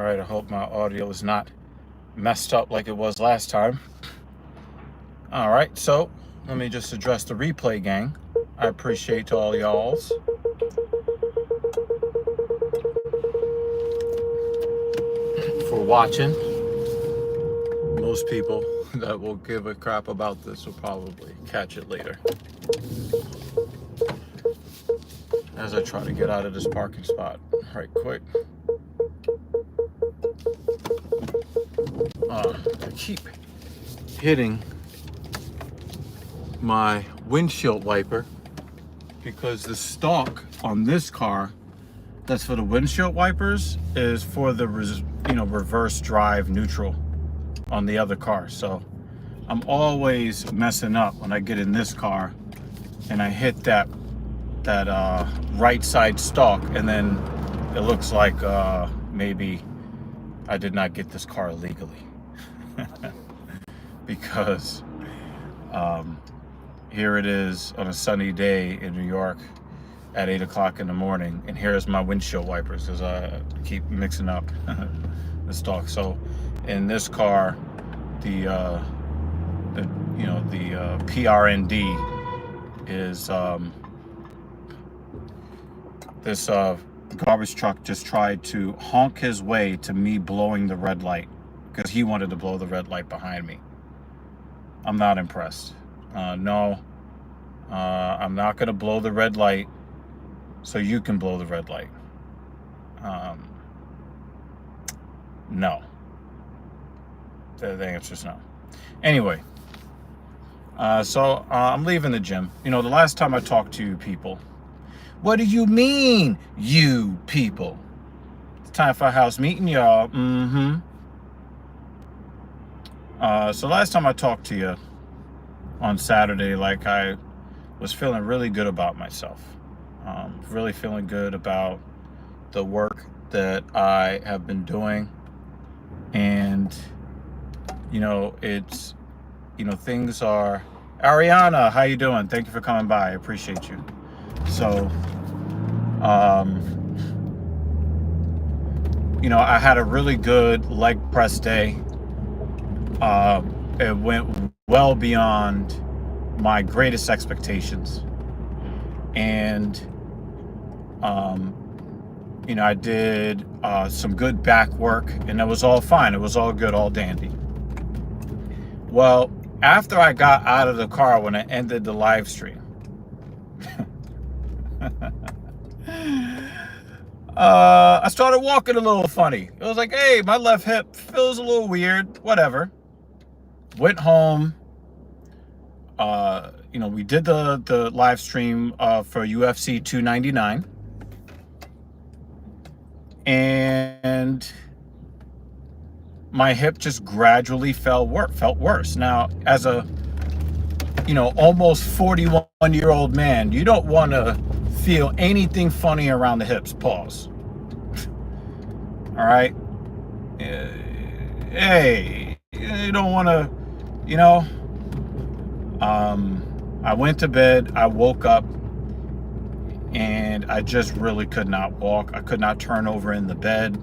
right, I hope my audio is not messed up like it was last time. All right, so let me just address the replay gang. I appreciate all y'all's for watching. Most people that will give a crap about this will probably catch it later. As I try to get out of this parking spot right quick. I keep hitting my windshield wiper because the stalk on this car that's for the windshield wipers is for the reverse drive neutral on the other car. So I'm always messing up when I get in this car and I hit that right side stalk, and then it looks like maybe I did not get this car illegally. Because here it is on a sunny day in New York at 8 o'clock in the morning, and here's my windshield wipers because I keep mixing up the stalk. So in this car, the PRND is this garbage truck just tried to honk his way to me blowing the red light because he wanted to blow the red light behind me. I'm not impressed. No, I'm not going to blow the red light so you can blow the red light. No. The answer is no. Anyway, so I'm leaving the gym. You know, the last time I talked to you people, what do you mean, you people? It's time for a house meeting, y'all. So last time I talked to you on Saturday, like, I was feeling really good about myself. Really feeling good about the work that I have been doing. And, it's, things are... Ariana, how you doing? Thank you for coming by. I appreciate you. So, I had a really good leg press day. It went well beyond my greatest expectations. And, I did some good back work, and it was all fine. It was all good, all dandy. Well, after I got out of the car, when I ended the live stream, I started walking a little funny. It was like, hey, my left hip feels a little weird, whatever. Went home. We did the live stream for UFC 299. And my hip just gradually felt worse. Now, as a, almost 41-year-old man, you don't want to feel anything funny around the hips. Pause. All right. Hey, you don't want to, I went to bed, I woke up, and I just really could not walk. I could not turn over in the bed.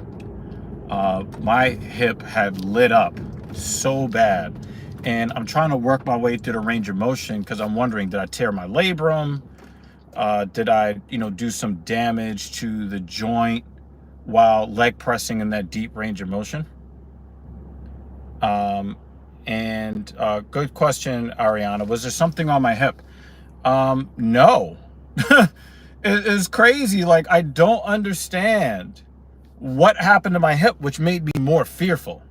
My hip had lit up so bad. And I'm trying to work my way through the range of motion because I'm wondering, did I tear my labrum? Did I, do some damage to the joint while leg pressing in that deep range of motion? And good question, Ariana. Was there something on my hip? No. It's crazy. Like, I don't understand what happened to my hip, which made me more fearful.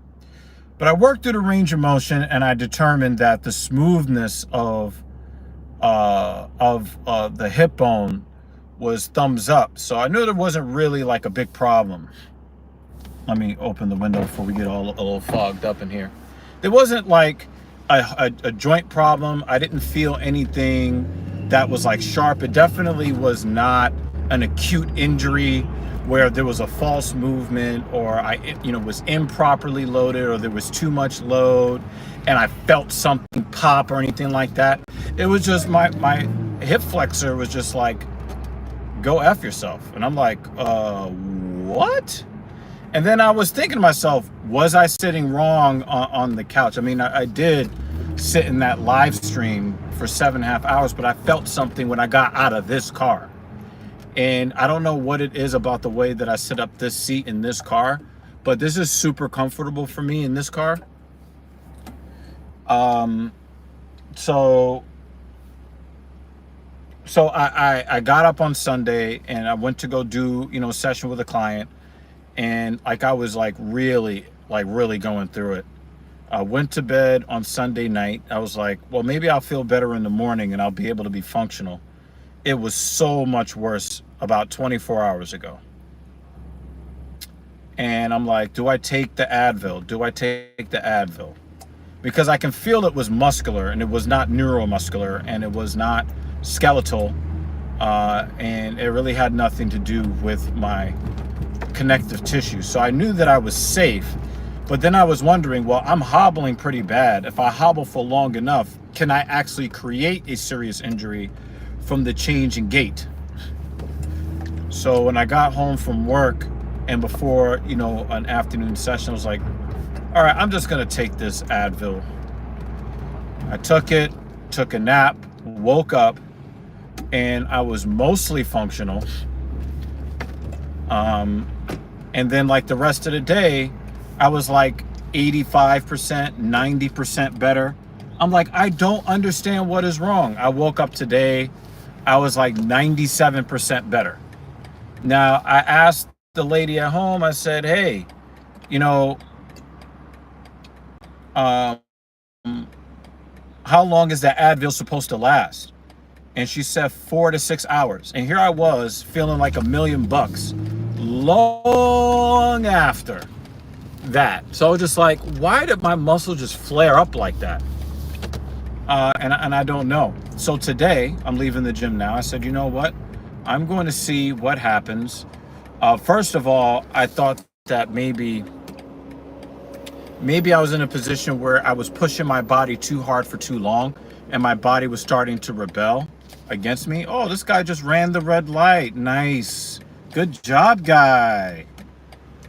But I worked through the range of motion, and I determined that the smoothness of the hip bone was thumbs up. So I knew there wasn't really like a big problem. Let me open the window before we get a little fogged up in here. There wasn't like a joint problem. I didn't feel anything that was like sharp. It definitely was not an acute injury where there was a false movement, or I was improperly loaded, or there was too much load and I felt something pop or anything like that. It was just my hip flexor was just like, go F yourself. And I'm like, what? And then I was thinking to myself, was I sitting wrong on the couch? I mean, I did sit in that live stream for 7.5 hours, but I felt something when I got out of this car. And I don't know what it is about the way that I sit up this seat in this car, but this is super comfortable for me in this car. So I got up on Sunday and I went to go do, a session with a client. And like, I was like really going through it. I went to bed on Sunday night. I was like, well, maybe I'll feel better in the morning and I'll be able to be functional. It was so much worse about 24 hours ago. And I'm like, do I take the Advil? Do I take the Advil? Because I can feel it was muscular and it was not neuromuscular and it was not skeletal. And it really had nothing to do with my connective tissue. So I knew that I was safe. But then I was wondering, well, I'm hobbling pretty bad. If I hobble for long enough, can I actually create a serious injury from the change in gait? So when I got home from work and before, an afternoon session, I was like, all right, I'm just going to take this Advil. I took it, took a nap, woke up, and I was mostly functional. And then like the rest of the day, I was like 85%, 90% better. I'm like, I don't understand what is wrong. I woke up today, I was like 97% better. Now, I asked the lady at home, I said, hey, how long is that Advil supposed to last? And she said 4 to 6 hours. And here I was feeling like $1,000,000 long after that. So I was just like, why did my muscle just flare up like that? And I don't know. So today I'm leaving the gym now. I said, you know what? I'm going to see what happens. First of all, I thought that maybe I was in a position where I was pushing my body too hard for too long and my body was starting to rebel against me. Oh, this guy just ran the red light. Nice. Good job, guy.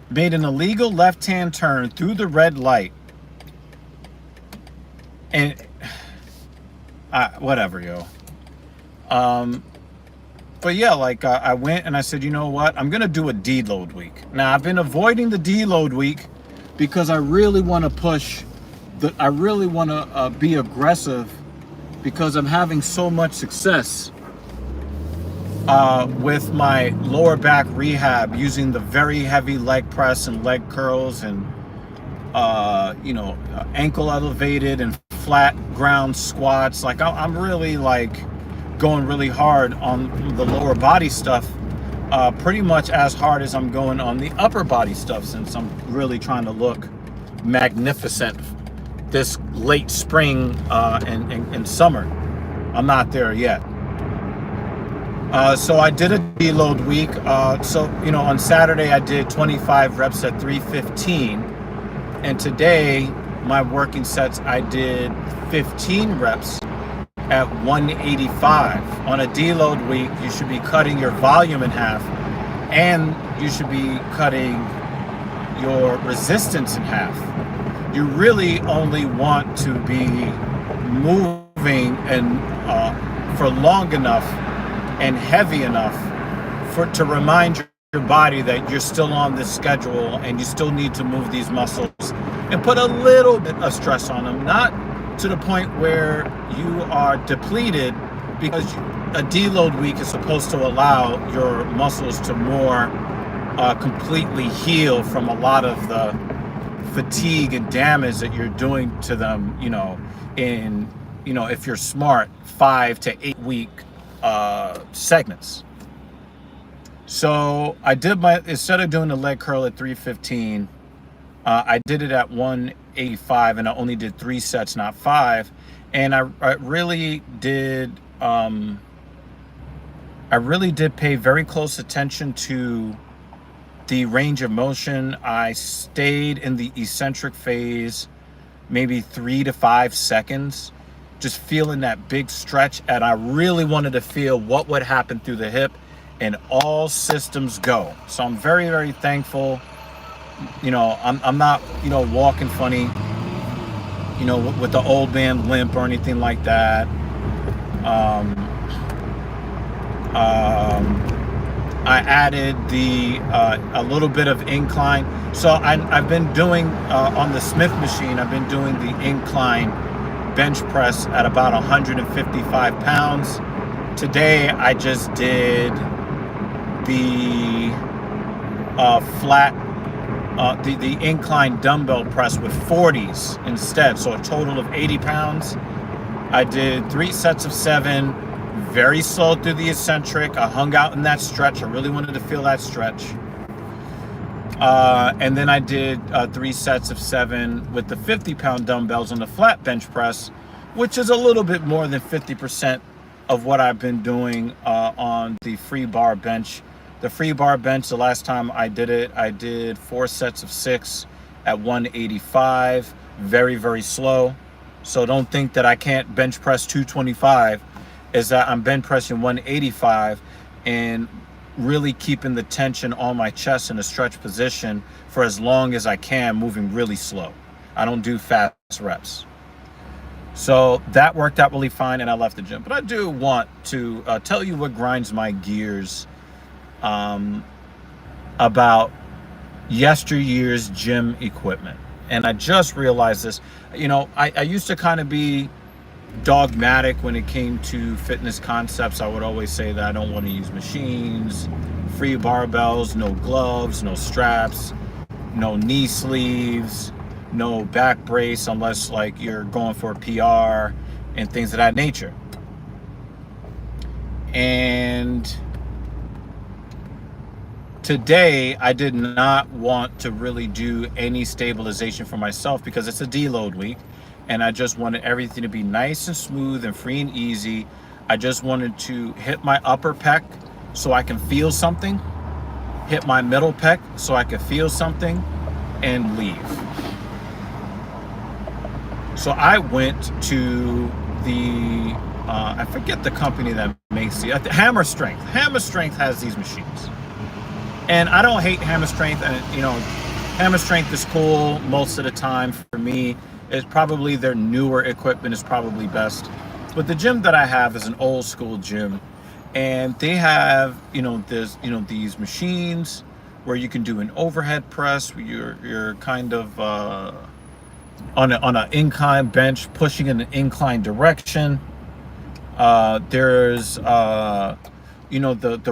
Made an illegal left-hand turn through the red light. And whatever, yo. But yeah, like I went and I said, you know what? I'm going to do a deload week. Now, I've been avoiding the deload week because I really want to push I really want to be aggressive because I'm having so much success with my lower back rehab using the very heavy leg press and leg curls and ankle elevated and flat ground squats. Like I'm really like going really hard on the lower body stuff, pretty much as hard as I'm going on the upper body stuff, since I'm really trying to look magnificent this late spring and summer. I'm not there yet. So I did a deload week. On Saturday I did 25 reps at 315, and today my working sets I did 15 reps at 185. On a deload week, you should be cutting your volume in half, and you should be cutting your resistance in half. You really only want to be moving and for long enough and heavy enough to remind your body that you're still on this schedule and you still need to move these muscles and put a little bit of stress on them, not to the point where you are depleted, because a deload week is supposed to allow your muscles to more completely heal from a lot of the fatigue and damage that you're doing to them, if you're smart, 5 to 8 week segments. So I did instead of doing the leg curl at 315, I did it at 185, and I only did 3 sets, not 5. And I really did pay very close attention to the range of motion. I stayed in the eccentric phase maybe 3 to 5 seconds, just feeling that big stretch. And I really wanted to feel what would happen through the hip, and all systems go. So I'm very, very thankful I'm not, walking funny, with the old man limp or anything like that. Um, um, I added a little bit of incline. So I've been doing on the Smith machine. I've been doing the incline bench press at about 155 pounds. Today I just did the flat, the incline dumbbell press with 40s instead. So a total of 80 pounds. I did 3 sets of 7, very slow through the eccentric. I hung out in that stretch. I really wanted to feel that stretch. And then I did 3 sets of 7 with the 50-pound dumbbells on the flat bench press, which is a little bit more than 50% of what I've been doing on the free bar bench. The free bar bench, the last time I did it, I did 4 sets of 6 at 185, very, very slow. So don't think that I can't bench press 225, is that I'm bench pressing 185 and really keeping the tension on my chest in a stretch position for as long as I can, moving really slow. I don't do fast reps. So that worked out really fine, and I left the gym. But I do want to tell you what grinds my gears about yesteryear's gym equipment. And I just realized this. I used to kind of be dogmatic when it came to fitness concepts. I would always say that I don't want to use machines, free barbells, no gloves, no straps, no knee sleeves, no back brace unless like you're going for a PR and things of that nature. And today I did not want to really do any stabilization for myself because it's a deload week, and I just wanted everything to be nice and smooth and free and easy. I just wanted to hit my upper pec so I can feel something, hit my middle pec so I can feel something, and leave. So I went to the I forget the company that makes the Hammer Strength. Hammer Strength has these machines, and I don't hate Hammer Strength. And Hammer Strength is cool most of the time. For me, it's probably their newer equipment is probably best. But the gym that I have is an old school gym, and they have there's these machines where you can do an overhead press where you're kind of on an incline bench, pushing in an incline direction. There's the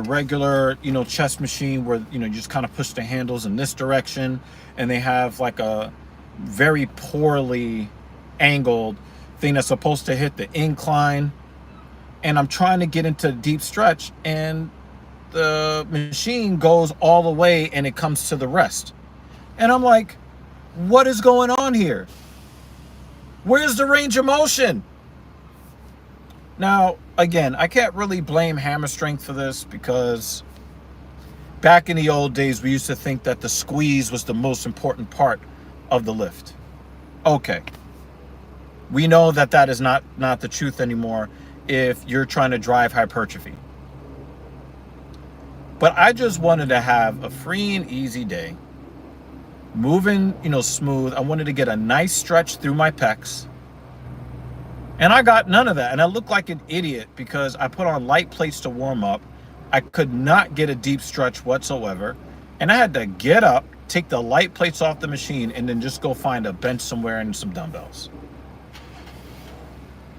regular chest machine where you just kind of push the handles in this direction, and they have like a very poorly angled thing that's supposed to hit the incline. And I'm trying to get into deep stretch, and the machine goes all the way and it comes to the rest, and I'm like, what is going on here? Where's the range of motion? Now, again, I can't really blame Hammer Strength for this because back in the old days, we used to think that the squeeze was the most important part of the lift. Okay. We know that that is not the truth anymore if you're trying to drive hypertrophy. But I just wanted to have a free and easy day, moving, smooth. I wanted to get a nice stretch through my pecs. And I got none of that. And I looked like an idiot because I put on light plates to warm up. I could not get a deep stretch whatsoever. And I had to get up, take the light plates off the machine, and then just go find a bench somewhere and some dumbbells.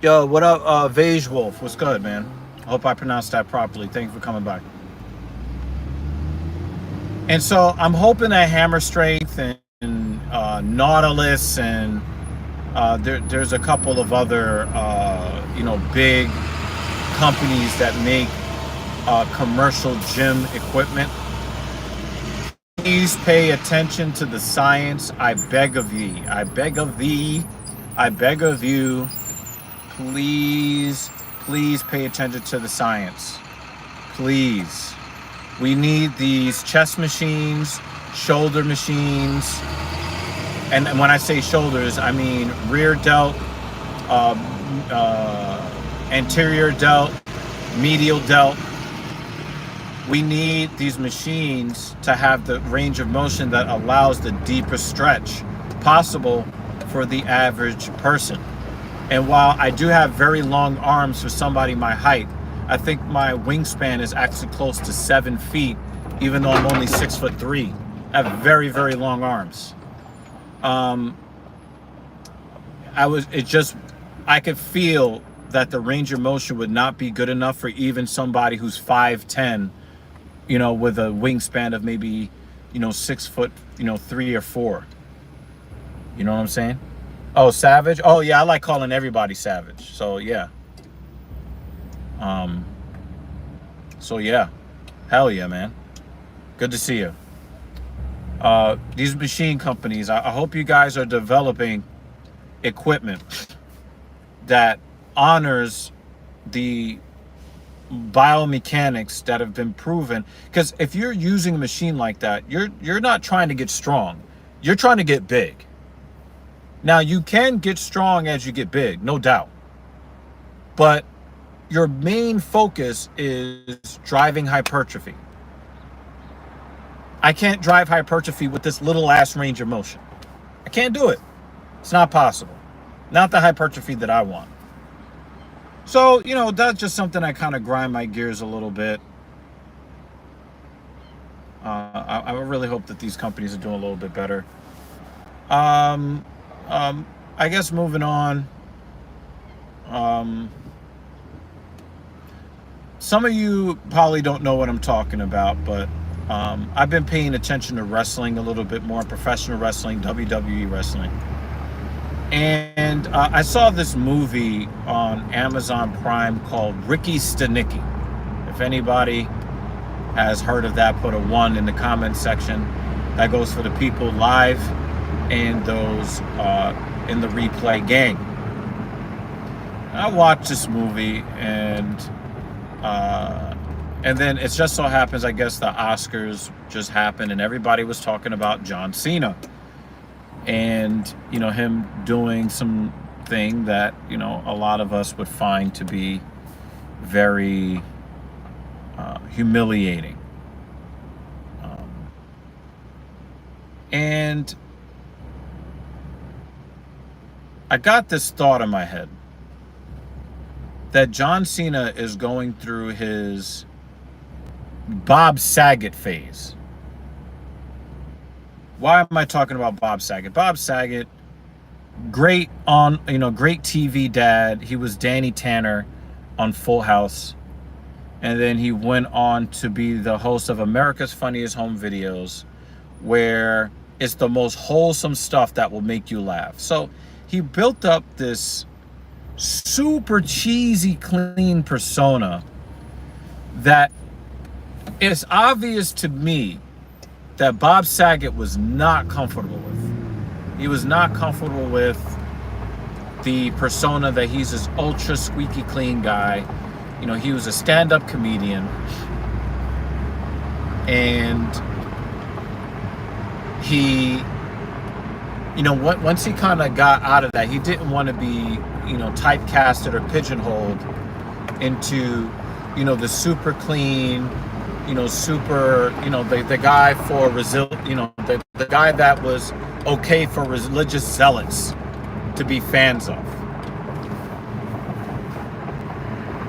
Yo, what up, Vage Wolf? What's good, man? I hope I pronounced that properly. Thank you for coming by. And so I'm hoping that Hammer Strength and Nautilus and there's a couple of other big companies that make commercial gym equipment. Please pay attention to the science. I beg of thee. I beg of thee. I beg of you. Please pay attention to the science. Please. We need these chest machines, shoulder machines. And when I say shoulders, I mean rear delt, anterior delt, medial delt. We need these machines to have the range of motion that allows the deepest stretch possible for the average person. And while I do have very long arms for somebody my height, I think my wingspan is actually close to 7 feet, even though I'm only 6'3". I have very, very long arms. I could feel that the range of motion would not be good enough for even somebody who's 5'10", with a wingspan of maybe, 6 foot, 3 or 4. You know what I'm saying? Oh, Savage? Oh, yeah, I like calling everybody Savage. So, yeah. So, yeah. Hell yeah, man. Good to see you. These machine companies, I hope you guys are developing equipment that honors the biomechanics that have been proven. Because if you're using a machine like that, you're not trying to get strong. You're trying to get big. Now, you can get strong as you get big, no doubt. But your main focus is driving hypertrophy. I can't drive hypertrophy with this little ass range of motion. I can't do it. It's not possible. Not the hypertrophy that I want. So, that's just something I kind of grind my gears a little bit. I really hope that these companies are doing a little bit better. I guess moving on. Some of you probably don't know what I'm talking about, but I've been paying attention to wrestling a little bit more, professional wrestling, WWE wrestling. And I saw this movie on Amazon Prime called Ricky Stenicki. If anybody has heard of that, put a 1 in the comment section. That goes for the people live and those in the replay gang. I watched this movie, and then it just so happens, I guess, the Oscars just happened, and everybody was talking about John Cena. And, him doing something that, a lot of us would find to be very humiliating. And I got this thought in my head that John Cena is going through his Bob Saget phase. Why am I talking about Bob Saget? Bob Saget, great TV dad. He was Danny Tanner on Full House. And then he went on to be the host of America's Funniest Home Videos, where it's the most wholesome stuff that will make you laugh. So he built up this super cheesy, clean persona that it's obvious to me that Bob Saget was not comfortable with. He was not comfortable with the persona that he's this ultra squeaky clean guy. He was a stand-up comedian. And he, once he kind of got out of that, he didn't want to be, typecasted or pigeonholed into, the super clean, super, the guy for the guy that was okay for religious zealots to be fans of.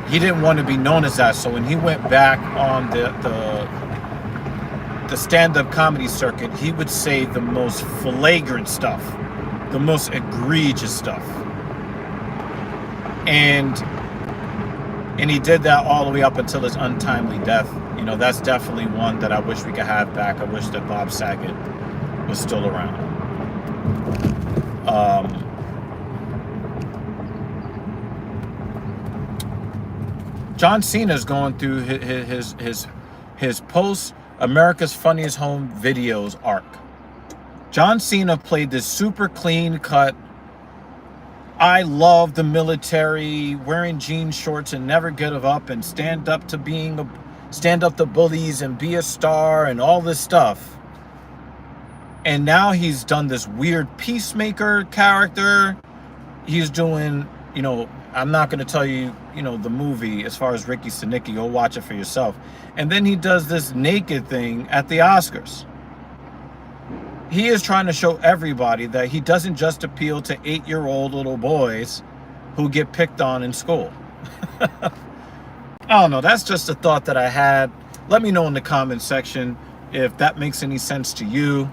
He didn't want to be known as that. So when he went back on the stand-up comedy circuit, he would say the most flagrant stuff, the most egregious stuff. And he did that all the way up until his untimely death. That's definitely one that I wish we could have back. I wish that Bob Saget was still around. John Cena is going through his post America's Funniest Home Videos arc. John Cena played this super clean cut, I love the military, wearing jean shorts and never give up and stand up to bullies and be a star and all this stuff. And now he's done this weird peacemaker character. He's doing, I'm not going to tell you, you know, the movie as far as Ricky Stenicki. Go watch it for yourself. And then he does this naked thing at the Oscars. He is trying to show everybody that he doesn't just appeal to 8-year-old little boys who get picked on in school. I don't know. That's just a thought that I had. Let me know in the comment section if that makes any sense to you.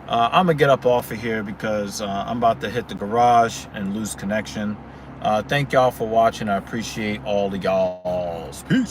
I'm going to get up off of here because I'm about to hit the garage and lose connection. Thank y'all for watching. I appreciate all of y'all's. Peace.